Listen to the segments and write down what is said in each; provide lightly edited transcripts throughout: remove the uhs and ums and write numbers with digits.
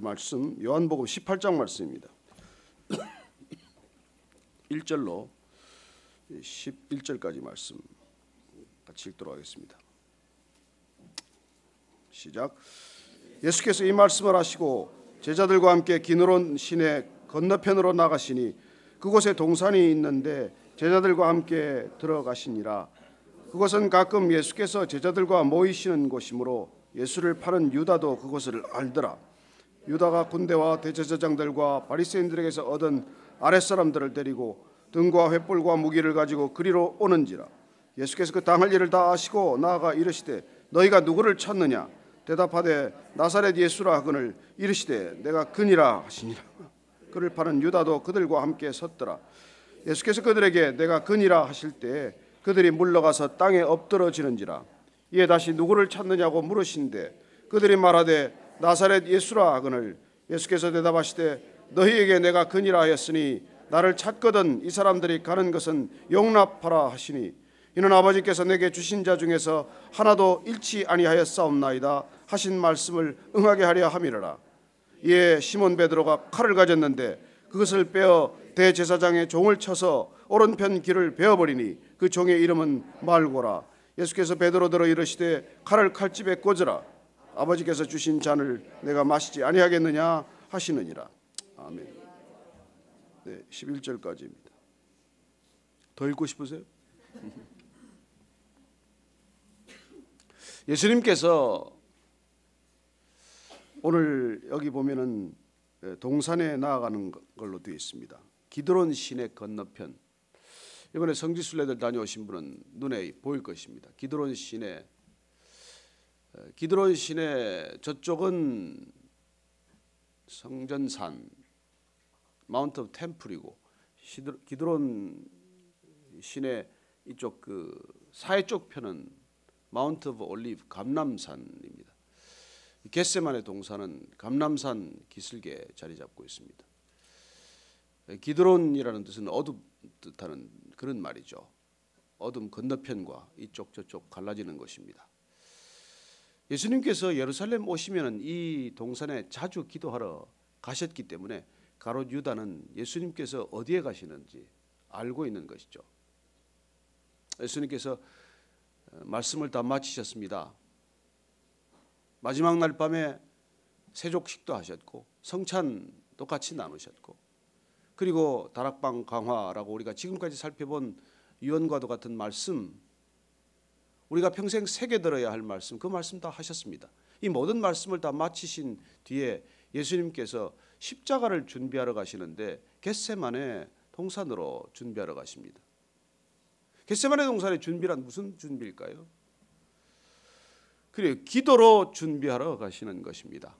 말씀 요한복음 18장 말씀입니다. 1절로 11절까지 말씀 같이 읽도록 하겠습니다. 시작. 예수께서 이 말씀을 하시고 제자들과 함께 기느론 시내 건너편으로 나가시니 그곳에 동산이 있는데 제자들과 함께 들어가시니라. 그것은 가끔 예수께서 제자들과 모이시는 곳이므로 예수를 파는 유다도 그곳을 알더라. 유다가 군대와 대제사장들과 바리새인들에게서 얻은 아랫사람들을 데리고 등과 횃불과 무기를 가지고 그리로 오는지라. 예수께서 그 당할 일을 다 아시고 나아가 이르시되 너희가 누구를 찾느냐? 대답하되 나사렛 예수라 하거늘 이르시되 내가 그니라 하시니라. 그를 파는 유다도 그들과 함께 섰더라. 예수께서 그들에게 내가 그니라 하실 때 그들이 물러가서 땅에 엎드러지는지라. 이에 다시 누구를 찾느냐고 물으신데 그들이 말하되 나사렛 예수라 하거늘 예수께서 대답하시되 너희에게 내가 그니라 하였으니 나를 찾거든 이 사람들이 가는 것은 용납하라 하시니 이는 아버지께서 내게 주신 자 중에서 하나도 잃지 아니하였사옵나이다 하신 말씀을 응하게 하려 함이라. 이에 시몬 베드로가 칼을 가졌는데 그것을 빼어 대제사장의 종을 쳐서 오른편 귀를 베어버리니 그 종의 이름은 말고라. 예수께서 베드로더러 이르시되 칼을 칼집에 꽂으라. 아버지께서 주신 잔을 내가 마시지 아니하겠느냐 하시느니라. 아멘. 네, 11절까지입니다. 더 읽고 싶으세요? 예수님께서 오늘 여기 보면은 동산에 나아가는 걸로 되어 있습니다. 기드론 시내 건너편. 이번에 성지순례들 다녀오신 분은 눈에 보일 것입니다. 기드론 시내 저쪽은 성전산 마운트 오브 템플이고 기드론 시내 이쪽 그 사해 쪽 편은 마운트 오브 올리브 감람산입니다. 겟세마네 동산은 감람산 기슭에 자리 잡고 있습니다. 기드론이라는 뜻은 어둠 뜻하는 그런 말이죠. 어둠 건너편과 이쪽 저쪽 갈라지는 것입니다. 예수님께서 예루살렘 오시면 이 동산에 자주 기도하러 가셨기 때문에 가롯 유다는 예수님께서 어디에 가시는지 알고 있는 것이죠. 예수님께서 말씀을 다 마치셨습니다. 마지막 날 밤에 세족식도 하셨고 성찬도 같이 나누셨고 그리고 다락방 강화라고 우리가 지금까지 살펴본 유언과도 같은 말씀, 우리가 평생 새겨들어야 할 말씀, 그 말씀 다 하셨습니다. 이 모든 말씀을 다 마치신 뒤에 예수님께서 십자가를 준비하러 가시는데 겟세마네 동산으로 준비하러 가십니다. 겟세마네 동산의 준비란 무슨 준비일까요? 그래요, 기도로 준비하러 가시는 것입니다.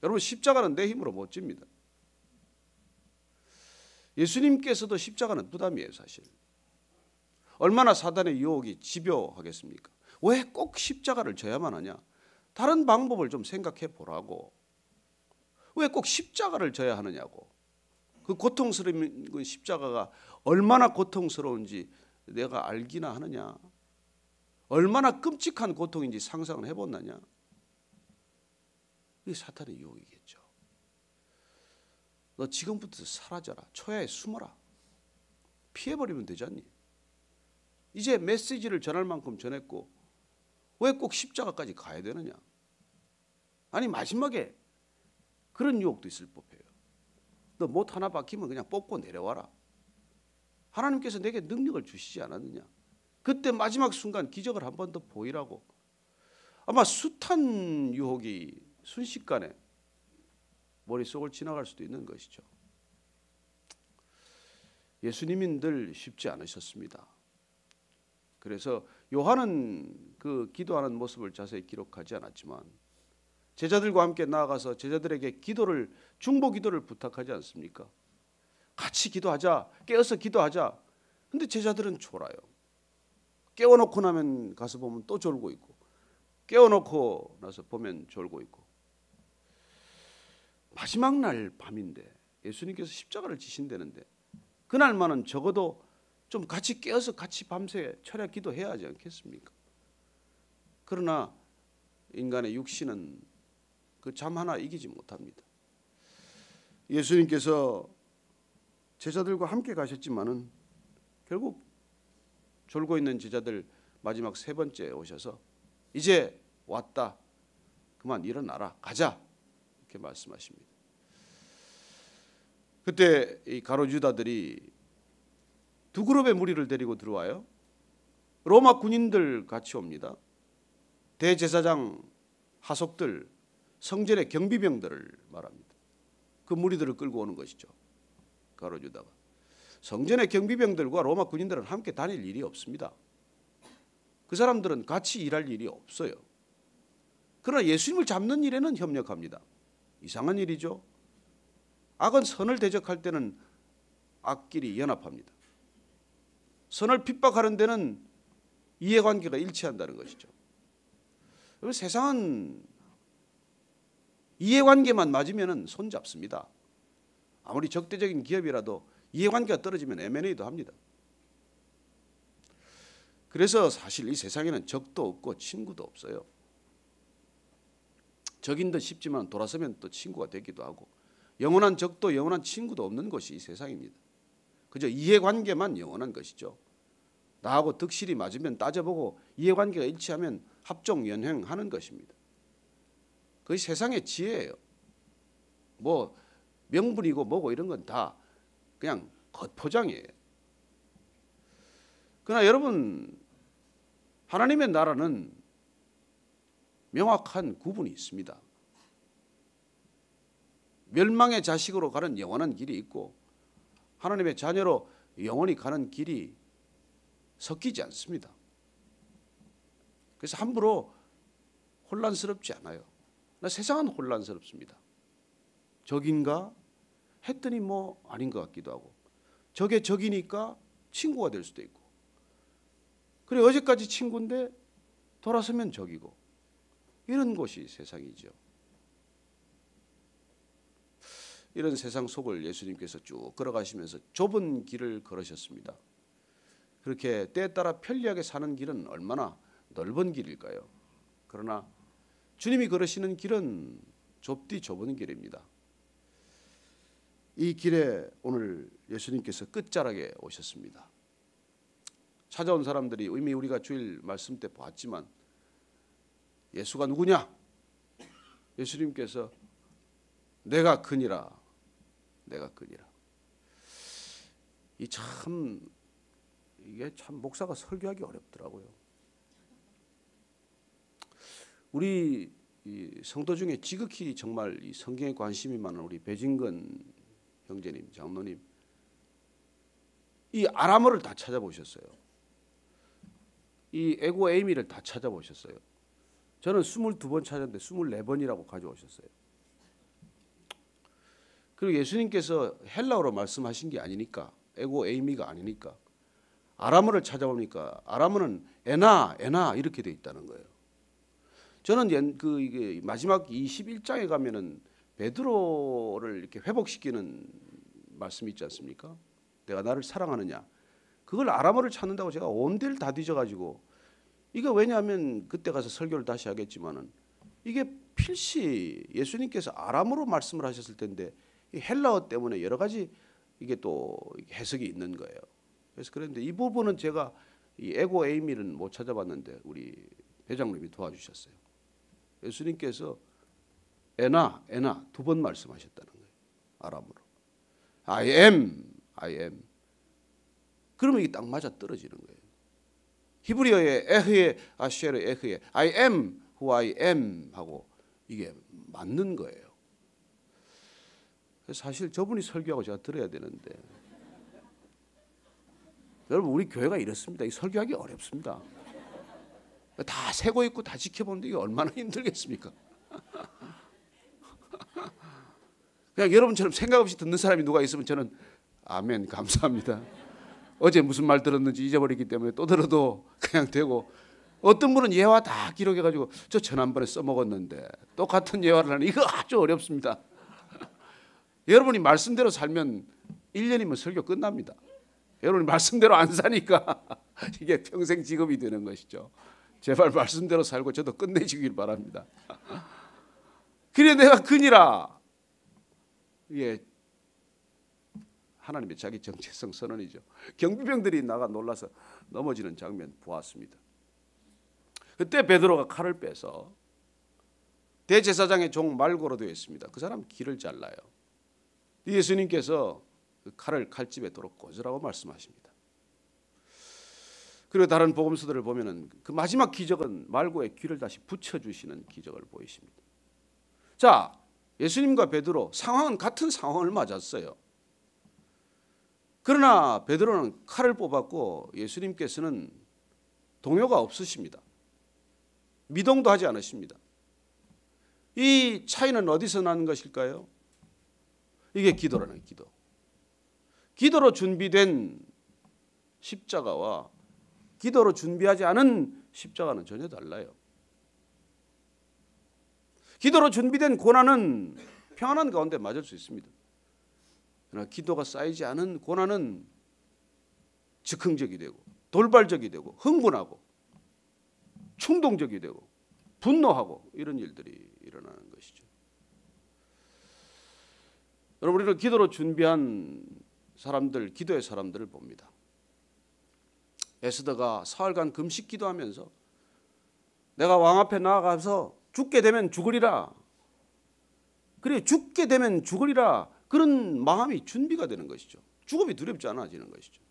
여러분, 십자가는 내 힘으로 못 집니다. 예수님께서도 십자가는 부담이에요, 사실. 얼마나 사단의 유혹이 집요하겠습니까? 왜 꼭 십자가를 져야만 하냐? 다른 방법을 좀 생각해 보라고. 왜 꼭 십자가를 져야 하느냐고. 그 고통스러운 십자가가 얼마나 고통스러운지 내가 알기나 하느냐? 얼마나 끔찍한 고통인지 상상을 해봤느냐? 이게 사탄의 유혹이겠죠. 너 지금부터 사라져라. 초야에 숨어라. 피해버리면 되지 않니? 이제 메시지를 전할 만큼 전했고 왜 꼭 십자가까지 가야 되느냐? 아니, 마지막에 그런 유혹도 있을 법해요. 너 못 하나 박히면 그냥 뽑고 내려와라. 하나님께서 내게 능력을 주시지 않았느냐? 그때 마지막 순간 기적을 한 번 더 보이라고. 아마 숱한 유혹이 순식간에 머릿속을 지나갈 수도 있는 것이죠. 예수님은 늘 쉽지 않으셨습니다. 그래서 요한은 그 기도하는 모습을 자세히 기록하지 않았지만 제자들과 함께 나아가서 제자들에게 기도를, 중보 기도를 부탁하지 않습니까? 같이 기도하자, 깨어서 기도하자. 근데 제자들은 졸아요. 깨워놓고 나면 가서 보면 또 졸고 있고, 깨워놓고 나서 보면 졸고 있고. 마지막 날 밤인데 예수님께서 십자가를 지신다는데 그날만은 적어도 좀 같이 깨어서 같이 밤새 철야 기도해야 하지 않겠습니까? 그러나 인간의 육신은 그 잠 하나 이기지 못합니다. 예수님께서 제자들과 함께 가셨지만은 결국 졸고 있는 제자들 마지막 세 번째 오셔서 이제 왔다. 그만 일어나라. 가자. 이렇게 말씀하십니다. 그때 이 가룟 유다들이 두 그룹의 무리를 데리고 들어와요. 로마 군인들 같이 옵니다. 대제사장 하속들, 성전의 경비병들을 말합니다. 그 무리들을 끌고 오는 것이죠. 가룟 유다가. 성전의 경비병들과 로마 군인들은 함께 다닐 일이 없습니다. 그 사람들은 같이 일할 일이 없어요. 그러나 예수님을 잡는 일에는 협력합니다. 이상한 일이죠. 악은 선을 대적할 때는 악끼리 연합합니다. 선을 핍박하는 데는 이해관계가 일치한다는 것이죠. 세상은 이해관계만 맞으면 손잡습니다. 아무리 적대적인 기업이라도 이해관계가 떨어지면 M&A도 합니다. 그래서 사실 이 세상에는 적도 없고 친구도 없어요. 적인 듯 싶지만 돌아서면 또 친구가 되기도 하고 영원한 적도 영원한 친구도 없는 것이 이 세상입니다. 그저 이해관계만 영원한 것이죠. 나하고 득실이 맞으면 따져보고 이해관계가 일치하면 합종연행하는 것입니다. 그게 세상의 지혜예요. 뭐 명분이고 뭐고 이런 건 다 그냥 겉포장이에요. 그러나 여러분, 하나님의 나라는 명확한 구분이 있습니다. 멸망의 자식으로 가는 영원한 길이 있고 하나님의 자녀로 영원히 가는 길이 섞이지 않습니다. 그래서 함부로 혼란스럽지 않아요. 나 세상은 혼란스럽습니다. 적인가 했더니 뭐 아닌 것 같기도 하고 적의 적이니까 친구가 될 수도 있고 그래 어제까지 친구인데 돌아서면 적이고 이런 것이 세상이죠. 이런 세상 속을 예수님께서 쭉 걸어가시면서 좁은 길을 걸으셨습니다. 그렇게 때에 따라 편리하게 사는 길은 얼마나 넓은 길일까요? 그러나 주님이 걸으시는 길은 좁디 좁은 길입니다. 이 길에 오늘 예수님께서 끝자락에 오셨습니다. 찾아온 사람들이 이미 우리가 주일 말씀 때 봤지만 예수가 누구냐? 예수님께서 내가 그니라. 내가 그니라. 이게 참 목사가 설교하기 어렵더라고요. 우리 이 성도 중에 지극히 정말 이 성경에 관심이 많은 우리 배진건 형제님, 장로님, 이 아람어를 다 찾아보셨어요. 이 에고 에이미를 다 찾아보셨어요. 저는 22번 찾았는데 24번이라고 가져오셨어요. 그리고 예수님께서 헬라어로 말씀하신 게 아니니까, 에고 에이미가 아니니까 아람어를 찾아보니까 아람어는 에나 이렇게 돼 있다는 거예요. 저는 이게 마지막 21장에 가면은 베드로를 이렇게 회복시키는 말씀이 있지 않습니까? 내가 나를 사랑하느냐. 그걸 아람어를 찾는다고 제가 온 데를 다 뒤져가지고 이게 왜냐하면 그때 가서 설교를 다시 하겠지만은 이게 필시 예수님께서 아람어로 말씀을 하셨을 텐데 이 헬라어 때문에 여러 가지 이게 또 해석이 있는 거예요. 그래서 그런데 이 부분은 제가 이 에고 에이미는 못 찾아봤는데 우리 회장님이 도와주셨어요. 예수님께서 에나 2번 말씀하셨다는 거예요. 아람어로. I am. 그러면 이게 딱 맞아 떨어지는 거예요. 히브리어의 에흐에 아쉐르 에흐에 I am who I am 하고 이게 맞는 거예요. 그래서 사실 저분이 설교하고 제가 들어야 되는데 여러분 우리 교회가 이렇습니다. 이 설교하기 어렵습니다. 다 세고 있고 다 지켜보는데 이게 얼마나 힘들겠습니까? 그냥 여러분처럼 생각 없이 듣는 사람이 누가 있으면 저는 아멘 감사합니다. 어제 무슨 말 들었는지 잊어버리기 때문에 또 들어도 그냥 되고 어떤 분은 예화 다 기록해가지고 저 지난번에 써먹었는데 똑같은 예화를 하는 이거 아주 어렵습니다. 여러분이 말씀대로 살면 1년이면 설교 끝납니다. 여러분이 말씀대로 안 사니까 이게 평생 직업이 되는 것이죠. 제발 말씀대로 살고 저도 끝내주길 바랍니다. 그래 내가 그니라. 이게 하나님의 자기 정체성 선언이죠. 경비병들이 나가 놀라서 넘어지는 장면 보았습니다. 그때 베드로가 칼을 빼서 대제사장의 종 말고로 되어 있습니다. 그 사람 귀를 잘라요. 예수님께서 그 칼을 칼집에 도로 꽂으라고 말씀하십니다. 그리고 다른 복음서들을 보면은 그 마지막 기적은 말고의 귀를 다시 붙여주시는 기적을 보이십니다. 자, 예수님과 베드로 상황은 같은 상황을 맞았어요. 그러나 베드로는 칼을 뽑았고 예수님께서는 동요가 없으십니다. 미동도 하지 않으십니다. 이 차이는 어디서 나는 것일까요? 이게 기도라는 기도. 기도로 준비된 십자가와 기도로 준비하지 않은 십자가는 전혀 달라요. 기도로 준비된 고난은 평안한 가운데 맞을 수 있습니다. 그러나 기도가 쌓이지 않은 고난은 즉흥적이 되고 돌발적이 되고 흥분하고 충동적이 되고 분노하고 이런 일들이 일어나는 것이죠. 여러분, 우리는 기도로 준비한 사람들, 기도의 사람들을 봅니다. 에스더가 사흘간 금식 기도하면서 내가 왕 앞에 나아가서 죽게 되면 죽으리라. 그래, 죽게 되면 죽으리라. 그런 마음이 준비가 되는 것이죠. 죽음이 두렵지 않아지는 것이죠.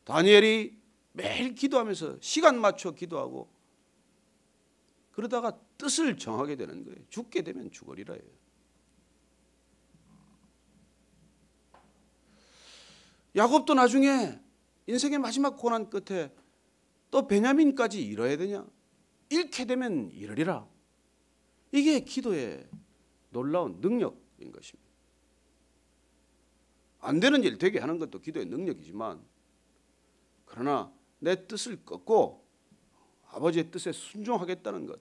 다니엘이 매일 기도하면서 시간 맞춰 기도하고 그러다가 뜻을 정하게 되는 거예요. 죽게 되면 죽으리라예요. 야곱도 나중에 인생의 마지막 고난 끝에 또 베냐민까지 잃어야 되냐? 잃게 되면 잃으리라. 이게 기도의 놀라운 능력인 것입니다. 안 되는 일 되게 하는 것도 기도의 능력이지만 그러나 내 뜻을 꺾고 아버지의 뜻에 순종하겠다는 것,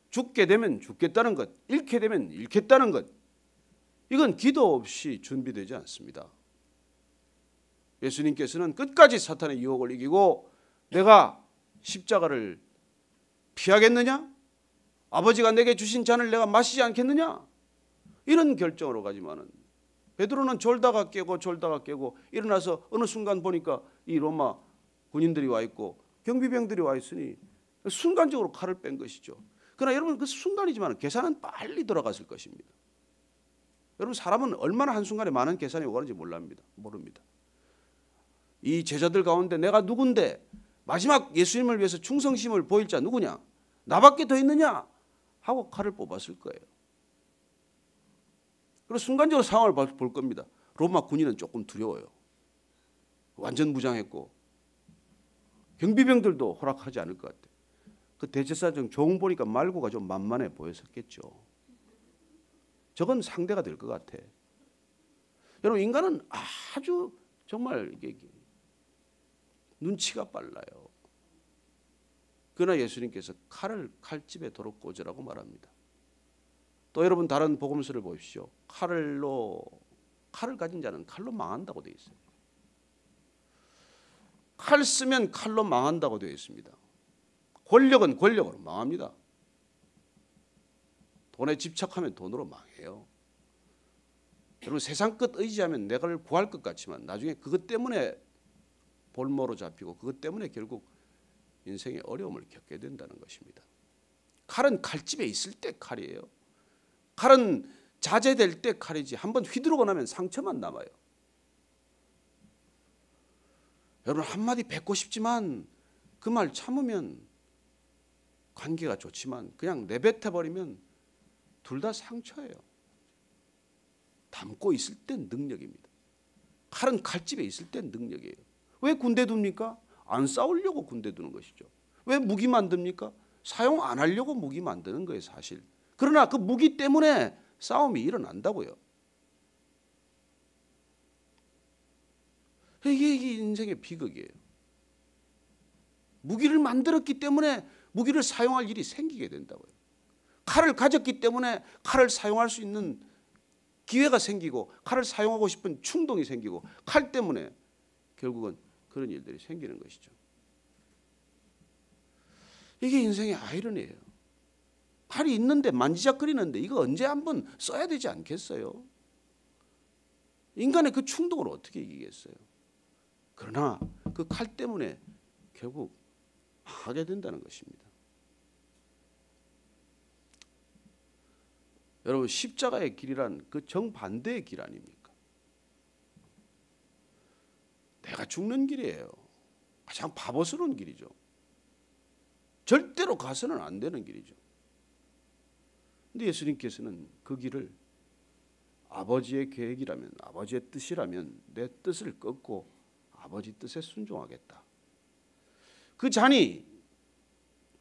죽게 되면 죽겠다는 것, 잃게 되면 잃겠다는 것, 이건 기도 없이 준비되지 않습니다. 예수님께서는 끝까지 사탄의 유혹을 이기고 내가 십자가를 피하겠느냐? 아버지가 내게 주신 잔을 내가 마시지 않겠느냐? 이런 결정으로 가지만은 베드로는 졸다가 깨고 일어나서 어느 순간 보니까 이 로마 군인들이 와 있고 경비병들이 와 있으니 순간적으로 칼을 뺀 것이죠. 그러나 여러분, 그 순간이지만 계산은 빨리 돌아갔을 것입니다. 여러분, 사람은 얼마나 한순간에 많은 계산이 오가는지 모릅니다. 이 제자들 가운데 내가 누군데 마지막 예수님을 위해서 충성심을 보일 자 누구냐? 나밖에 더 있느냐? 하고 칼을 뽑았을 거예요. 그리고 순간적으로 상황을 볼 겁니다. 로마 군인은 조금 두려워요. 완전 무장했고 경비병들도 허락하지 않을 것 같아요. 그 대제사장 종 보니까 말고가 좀 만만해 보였었겠죠. 저건 상대가 될 것 같아. 여러분, 인간은 아주 정말 이게 눈치가 빨라요. 그러나 예수님께서 칼을 칼집에 도로 꽂으라고 말합니다. 또 여러분, 다른 복음서를 보십시오. 칼을 가진 자는 칼로 망한다고 되어 있어요. 칼 쓰면 칼로 망한다고 되어 있습니다. 권력은 권력으로 망합니다. 돈에 집착하면 돈으로 망해요. 여러분, 세상 끝 의지하면 내가를 구할 것 같지만 나중에 그것 때문에 볼모로 잡히고 그것 때문에 결국 인생의 어려움을 겪게 된다는 것입니다. 칼은 칼집에 있을 때 칼이에요. 칼은 자제될 때 칼이지 한번 휘두르고 나면 상처만 남아요. 여러분, 한마디 뱉고 싶지만 그 말 참으면 관계가 좋지만 그냥 내뱉어버리면 둘 다 상처예요. 담고 있을 땐 능력입니다. 칼은 칼집에 있을 땐 능력이에요. 왜 군대 둡니까? 안 싸우려고 군대 두는 것이죠. 왜 무기 만듭니까? 사용 안 하려고 무기 만드는 거예요, 사실. 그러나 그 무기 때문에 싸움이 일어난다고요. 이게 인생의 비극이에요. 무기를 만들었기 때문에 무기를 사용할 일이 생기게 된다고요. 칼을 가졌기 때문에 칼을 사용할 수 있는 기회가 생기고 칼을 사용하고 싶은 충동이 생기고 칼 때문에 결국은 그런 일들이 생기는 것이죠. 이게 인생의 아이러니예요. 칼이 있는데 만지작거리는데 이거 언제 한번 써야 되지 않겠어요? 인간의 그 충동을 어떻게 이기겠어요? 그러나 그 칼 때문에 결국 하게 된다는 것입니다. 여러분, 십자가의 길이란 그 정반대의 길 아닙니까? 내가 죽는 길이에요. 가장 바보스러운 길이죠. 절대로 가서는 안 되는 길이죠. 근데 예수님께서는 그 길을 아버지의 계획이라면, 아버지의 뜻이라면 내 뜻을 꺾고 아버지 뜻에 순종하겠다. 그 잔이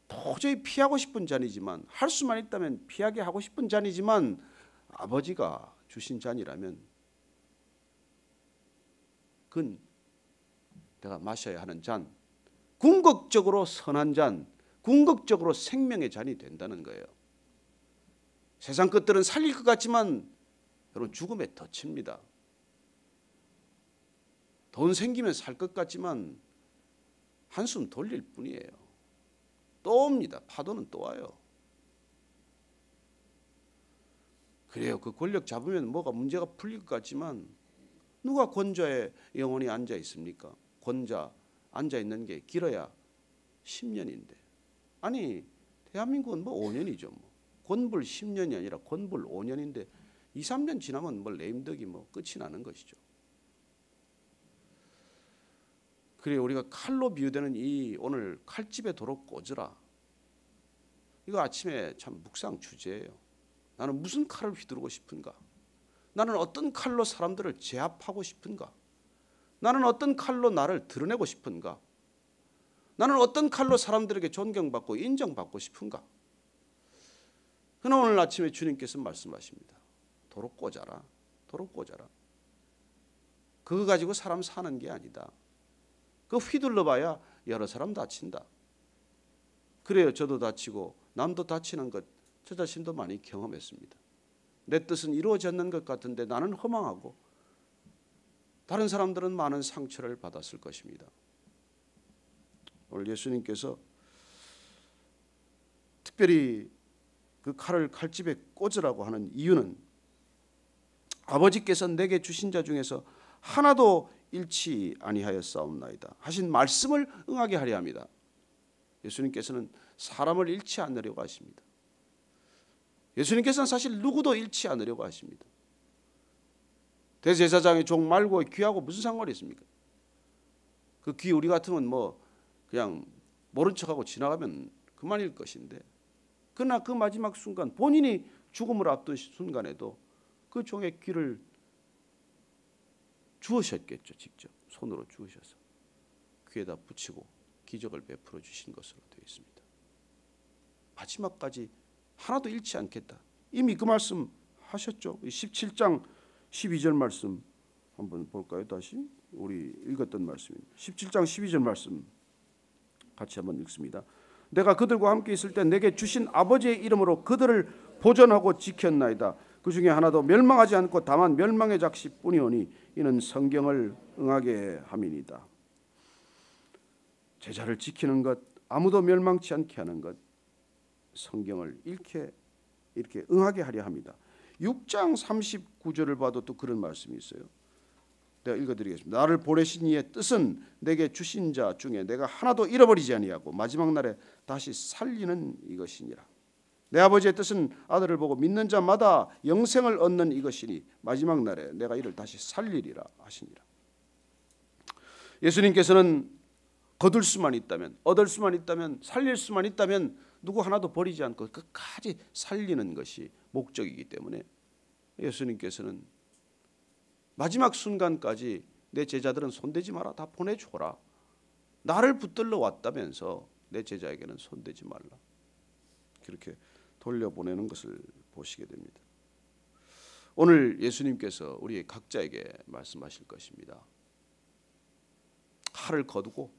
도저히 피하고 싶은 잔이지만, 할 수만 있다면 피하게 하고 싶은 잔이지만 아버지가 주신 잔이라면 그건 내가 마셔야 하는 잔, 궁극적으로 선한 잔, 궁극적으로 생명의 잔이 된다는 거예요. 세상 것들은 살릴 것 같지만 여러분, 죽음에 덫입니다. 돈 생기면 살 것 같지만 한숨 돌릴 뿐이에요. 또 옵니다. 파도는 또 와요. 그래요. 그 권력 잡으면 뭐가 문제가 풀릴 것 같지만 누가 권좌에 영원히 앉아 있습니까? 권좌 앉아 있는 게 길어야 10년인데, 아니 대한민국은 뭐 5년이죠. 뭐 권불 10년이 아니라 권불 5년인데 2, 3년 지나면 뭐 레임덕이 뭐 끝이 나는 것이죠. 그래, 우리가 칼로 비유되는 이 오늘 칼집에 도로 꽂으라, 이거 아침에 참 묵상 주제예요. 나는 무슨 칼을 휘두르고 싶은가? 나는 어떤 칼로 사람들을 제압하고 싶은가? 나는 어떤 칼로 나를 드러내고 싶은가? 나는 어떤 칼로 사람들에게 존경받고 인정받고 싶은가? 그러나 오늘 아침에 주님께서 말씀하십니다. 도로 꽂아라. 도로 꽂아라. 그거 가지고 사람 사는 게 아니다. 그거 휘둘러봐야 여러 사람 다친다. 그래요. 저도 다치고 남도 다치는 것 저 자신도 많이 경험했습니다. 내 뜻은 이루어졌는 것 같은데 나는 허망하고 다른 사람들은 많은 상처를 받았을 것입니다. 오늘 예수님께서 특별히 그 칼을 칼집에 꽂으라고 하는 이유는 아버지께서 내게 주신 자 중에서 하나도 잃지 아니하였사옵나이다 하신 말씀을 응하게 하려 합니다. 예수님께서는 사람을 잃지 않으려고 하십니다. 예수님께서는 사실 누구도 잃지 않으려고 하십니다. 대제사장의 종 말고 귀하고 무슨 상관이 있습니까? 그 귀 우리 같으면 뭐 그냥 모른 척하고 지나가면 그만일 것인데, 그러나 그 마지막 순간 본인이 죽음을 앞둔 순간에도 그 종의 귀를 주으셨겠죠. 직접 손으로 주으셔서 귀에다 붙이고 기적을 베풀어 주신 것으로 되어 있습니다. 마지막까지 하나도 잃지 않겠다. 이미 그 말씀 하셨죠. 17장 12절 말씀 한번 볼까요? 다시 우리 읽었던 말씀입니다. 17장 12절 말씀 같이 한번 읽습니다. 내가 그들과 함께 있을 때 내게 주신 아버지의 이름으로 그들을 보존하고 지켰나이다. 그 중에 하나도 멸망하지 않고 다만 멸망의 작시뿐이오니 이는 성경을 응하게 함이니이다. 제자를 지키는 것, 아무도 멸망치 않게 하는 것, 성경을 이렇게 응하게 하려 합니다. 6장 39절을 봐도 또 그런 말씀이 있어요. 내가 읽어드리겠습니다. 나를 보내신 이의 뜻은 내게 주신 자 중에 내가 하나도 잃어버리지 아니하고 마지막 날에 다시 살리는 이것이니라. 내 아버지의 뜻은 아들을 보고 믿는 자마다 영생을 얻는 이것이니 마지막 날에 내가 이를 다시 살리리라 하시니라. 예수님께서는 거둘 수만 있다면, 얻을 수만 있다면, 살릴 수만 있다면 누구 하나도 버리지 않고 끝까지 살리는 것이 목적이기 때문에 예수님께서는 마지막 순간까지 내 제자들은 손대지 마라, 다 보내줘라. 나를 붙들러 왔다면서 내 제자에게는 손대지 말라. 그렇게 돌려보내는 것을 보시게 됩니다. 오늘 예수님께서 우리 각자에게 말씀하실 것입니다. 칼을 거두고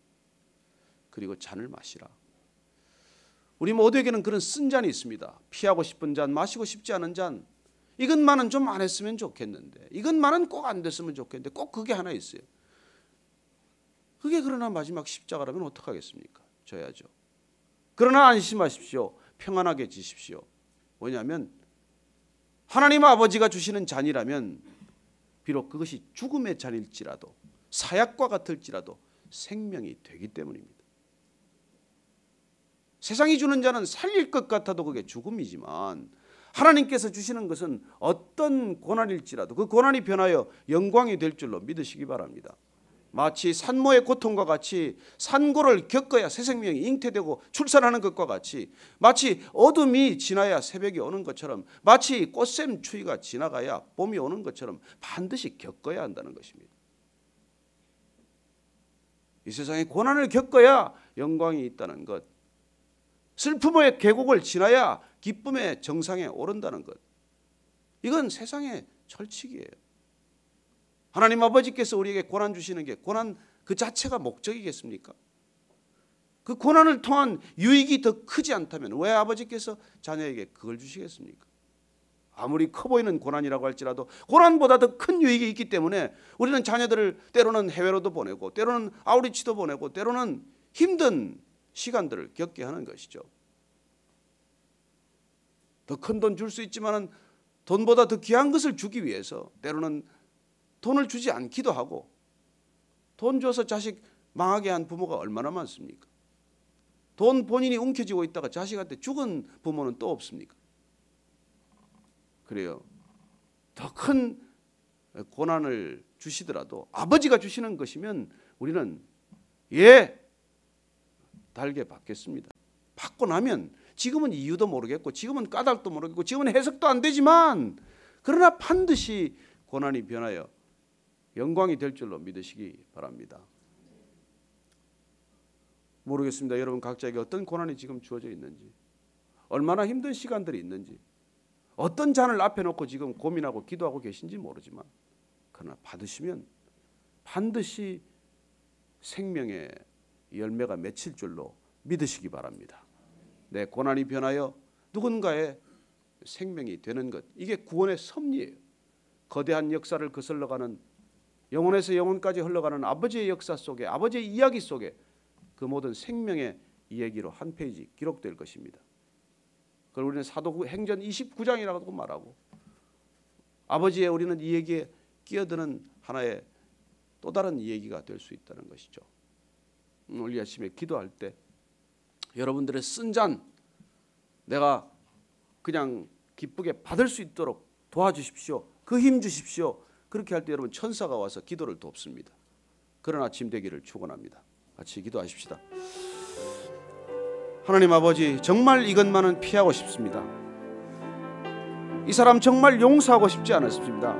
그리고 잔을 마시라. 우리 모두에게는 그런 쓴 잔이 있습니다. 피하고 싶은 잔, 마시고 싶지 않은 잔. 이것만은 좀 안 했으면 좋겠는데, 이것만은 꼭 안 됐으면 좋겠는데, 꼭 그게 하나 있어요. 그게 그러나 마지막 십자가라면 어떡하겠습니까? 져야죠. 그러나 안심하십시오. 평안하게 지십시오. 뭐냐면 하나님 아버지가 주시는 잔이라면 비록 그것이 죽음의 잔일지라도 사약과 같을지라도 생명이 되기 때문입니다. 세상이 주는 잔은 살릴 것 같아도 그게 죽음이지만 하나님께서 주시는 것은 어떤 고난일지라도 그 고난이 변하여 영광이 될 줄로 믿으시기 바랍니다. 마치 산모의 고통과 같이 산고를 겪어야 새 생명이 잉태되고 출산하는 것과 같이 마치 어둠이 지나야 새벽이 오는 것처럼 마치 꽃샘 추위가 지나가야 봄이 오는 것처럼 반드시 겪어야 한다는 것입니다. 이 세상에 고난을 겪어야 영광이 있다는 것, 슬픔의 계곡을 지나야 기쁨의 정상에 오른다는 것, 이건 세상의 철칙이에요. 하나님 아버지께서 우리에게 고난 주시는 게 고난 그 자체가 목적이겠습니까? 그 고난을 통한 유익이 더 크지 않다면 왜 아버지께서 자녀에게 그걸 주시겠습니까? 아무리 커 보이는 고난이라고 할지라도 고난보다 더 큰 유익이 있기 때문에 우리는 자녀들을 때로는 해외로도 보내고 때로는 아우리치도 보내고 때로는 힘든 시간들을 겪게 하는 것이죠. 더 큰 돈 줄 수 있지만은 돈보다 더 귀한 것을 주기 위해서 때로는 돈을 주지 않기도 하고 돈 줘서 자식 망하게 한 부모가 얼마나 많습니까? 돈 본인이 움켜쥐고 있다가 자식한테 죽은 부모는 또 없습니까? 그래요. 더 큰 고난을 주시더라도 아버지가 주시는 것이면 우리는 달게 받겠습니다. 받고 나면 지금은 이유도 모르겠고 지금은 까닭도 모르겠고 지금은 해석도 안 되지만 그러나 반드시 고난이 변하여 영광이 될 줄로 믿으시기 바랍니다. 모르겠습니다. 여러분 각자에게 어떤 고난이 지금 주어져 있는지, 얼마나 힘든 시간들이 있는지, 어떤 잔을 앞에 놓고 지금 고민하고 기도하고 계신지 모르지만 그러나 받으시면 반드시 생명의 열매가 맺힐 줄로 믿으시기 바랍니다. 내 고난이 변하여 누군가의 생명이 되는 것, 이게 구원의 섭리예요. 거대한 역사를 거슬러가는 영혼에서 영혼까지 흘러가는 아버지의 역사 속에, 아버지의 이야기 속에 그 모든 생명의 이야기로 한 페이지 기록될 것입니다. 그걸 우리는 사도행전 29장이라고 말하고 아버지의 우리는 이 얘기에 끼어드는 하나의 또 다른 이야기가 될 수 있다는 것이죠. 오늘 아침에 기도할 때 여러분들의 쓴 잔 내가 그냥 기쁘게 받을 수 있도록 도와주십시오. 그 힘 주십시오. 그렇게 할 때 여러분 천사가 와서 기도를 돕습니다. 그런 아침 되기를 축원합니다. 같이 기도하십시다. 하나님 아버지, 정말 이것만은 피하고 싶습니다. 이 사람 정말 용서하고 싶지 않습니다.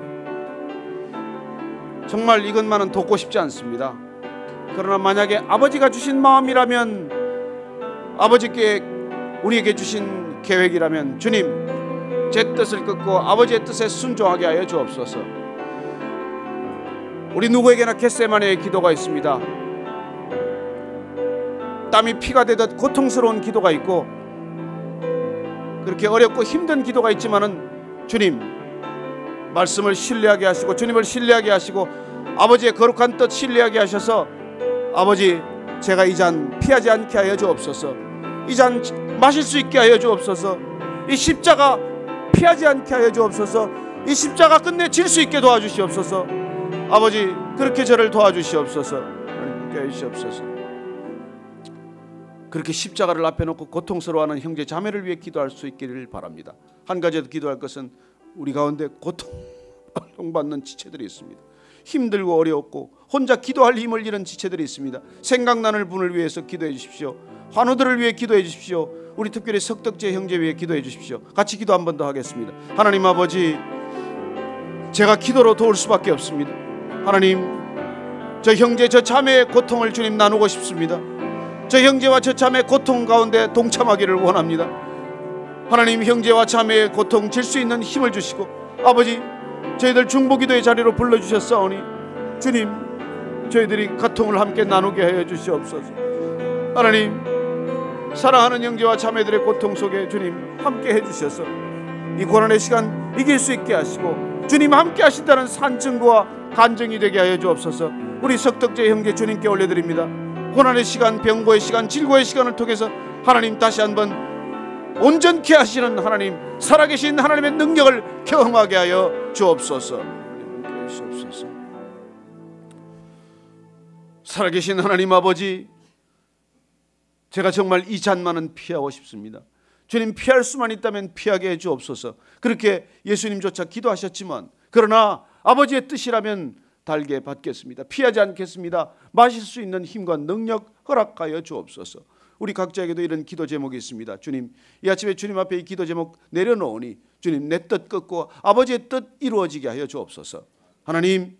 정말 이것만은 돕고 싶지 않습니다. 그러나 만약에 아버지가 주신 마음이라면, 아버지께 우리에게 주신 계획이라면 주님, 제 뜻을 끊고 아버지의 뜻에 순종하게 하여 주옵소서. 우리 누구에게나 겟세마네의 기도가 있습니다. 땀이 피가 되듯 고통스러운 기도가 있고 그렇게 어렵고 힘든 기도가 있지만은 주님 말씀을 신뢰하게 하시고 주님을 신뢰하게 하시고 아버지의 거룩한 뜻 신뢰하게 하셔서 아버지, 제가 이 잔 피하지 않게 하여 주옵소서. 이 잔 마실 수 있게 하여 주옵소서. 이 십자가 피하지 않게 하여 주옵소서. 이 십자가 끝내 질 수 있게 도와주시옵소서. 아버지, 그렇게 저를 도와주시옵소서. 함께 해주시옵소서. 그렇게 십자가를 앞에 놓고 고통스러워하는 형제 자매를 위해 기도할 수 있기를 바랍니다. 한 가지 더 기도할 것은 우리 가운데 고통받는 지체들이 있습니다. 힘들고 어려웠고 혼자 기도할 힘을 잃은 지체들이 있습니다. 생각나는 분을 위해서 기도해 주십시오. 환우들을 위해 기도해 주십시오. 우리 특별히 석덕재 형제 위해 기도해 주십시오. 같이 기도 한 번 더 하겠습니다. 하나님 아버지, 제가 기도로 도울 수밖에 없습니다. 하나님, 저 형제 저 자매의 고통을 주님 나누고 싶습니다. 저 형제와 저 자매의 고통 가운데 동참하기를 원합니다. 하나님, 형제와 자매의 고통 질 수 있는 힘을 주시고 아버지, 저희들 중보기도의 자리로 불러주셨사오니 주님, 저희들이 고통을 함께 나누게 하여 주시옵소서. 하나님, 사랑하는 형제와 자매들의 고통 속에 주님 함께 해주셔서 이 고난의 시간 이길 수 있게 하시고 주님 함께 하신다는 산증거와 간증이 되게 하여 주옵소서. 우리 석덕재 형제 주님께 올려드립니다. 고난의 시간, 병고의 시간, 질고의 시간을 통해서 하나님 다시 한번 온전케 하시는 하나님, 살아계신 하나님의 능력을 경험하게 하여 주옵소서. 살아계신 하나님 아버지, 제가 정말 이 잔만은 피하고 싶습니다. 주님, 피할 수만 있다면 피하게 해 주옵소서. 그렇게 예수님조차 기도하셨지만, 그러나 아버지의 뜻이라면 달게 받겠습니다. 피하지 않겠습니다. 마실 수 있는 힘과 능력 허락하여 주옵소서. 우리 각자에게도 이런 기도 제목이 있습니다. 주님, 이 아침에 주님 앞에 이 기도 제목 내려놓으니 주님, 내 뜻 꺾고 아버지의 뜻 이루어지게 하여 주옵소서. 하나님,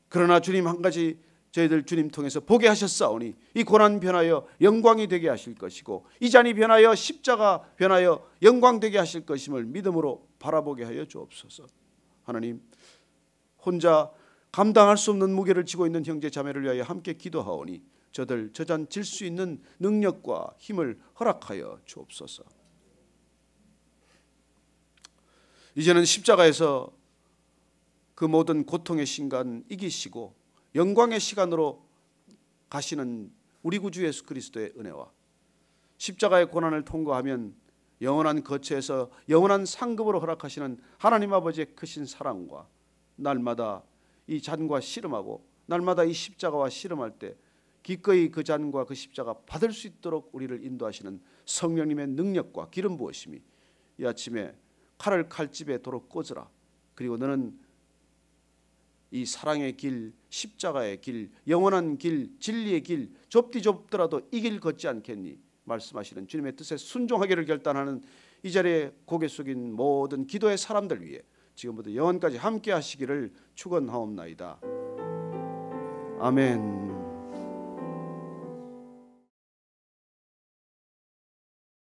그러나 주님, 한 가지 저희들 주님 통해서 보게 하셨사오니 이 고난 변하여 영광이 되게 하실 것이고 이 잔이 변하여 십자가 변하여 영광 되게 하실 것임을 믿음으로 바라보게 하여 주옵소서. 하나님, 혼자 감당할 수 없는 무게를 지고 있는 형제 자매를 위하여 함께 기도하오니 저들 저잔 질 수 있는 능력과 힘을 허락하여 주옵소서. 이제는 십자가에서 그 모든 고통의 시간 이기시고 영광의 시간으로 가시는 우리 구주 예수 그리스도의 은혜와 십자가의 고난을 통과하면 영원한 거처에서 영원한 상급으로 허락하시는 하나님 아버지의 크신 사랑과 날마다 이 잔과 씨름하고 날마다 이 십자가와 씨름할 때 기꺼이 그 잔과 그 십자가 받을 수 있도록 우리를 인도하시는 성령님의 능력과 기름 부으심이 이 아침에 칼을 칼집에 도로 꽂으라. 그리고 너는 이 사랑의 길, 십자가의 길, 영원한 길, 진리의 길, 좁디 좁더라도 이 길 걷지 않겠니? 말씀하시는 주님의 뜻에 순종하기를 결단하는 이 자리에 고개 숙인 모든 기도의 사람들 위해 지금부터 영원까지 함께 하시기를 축원하옵나이다. 아멘.